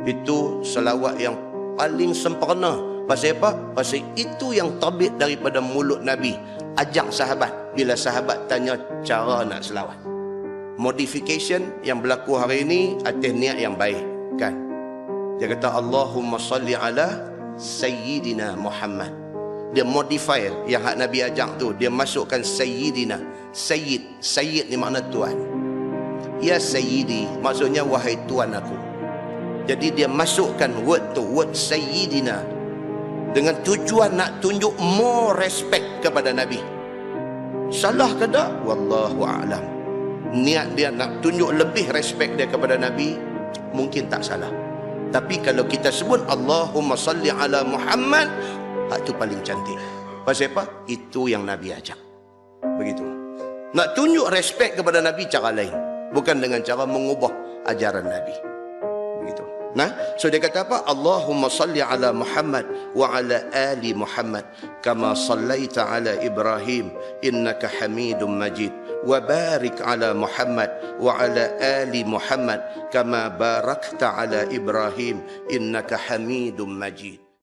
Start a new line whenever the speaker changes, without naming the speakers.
Itu selawat yang paling sempurna. Pasal apa? Pasal itu yang terbit daripada mulut Nabi. Ajak sahabat bila sahabat tanya cara nak selawat. Modification yang berlaku hari ini atas niat yang baik, kan? Dia kata Allahumma salli ala Sayyidina Muhammad. Dia modify yang hak Nabi ajak tu. Dia masukkan Sayyidina. Sayyid ni makna tuan. Ya Sayyidi, maksudnya wahai tuan aku. Jadi dia masukkan word tu, word Sayyidina, dengan tujuan nak tunjuk more respect kepada Nabi. Salah ke tak? Wallahu a'lam. Niat dia nak tunjuk lebih respect dia kepada Nabi, mungkin tak salah. Tapi kalau kita sebut Allahumma salli ala Muhammad, itu paling cantik. Pasal apa? Itu yang Nabi ajak. Begitu. Nak tunjuk respect kepada Nabi cara lain, bukan dengan cara mengubah ajaran Nabi. Begitu. Nah, so dia kata apa? Allahumma salli ala Muhammad wa ala ali Muhammad kama sallaita ala Ibrahim innaka Hamidum Majid wa barik ala Muhammad wa ala ali Muhammad kama barakta ala Ibrahim innaka Hamidum Majid.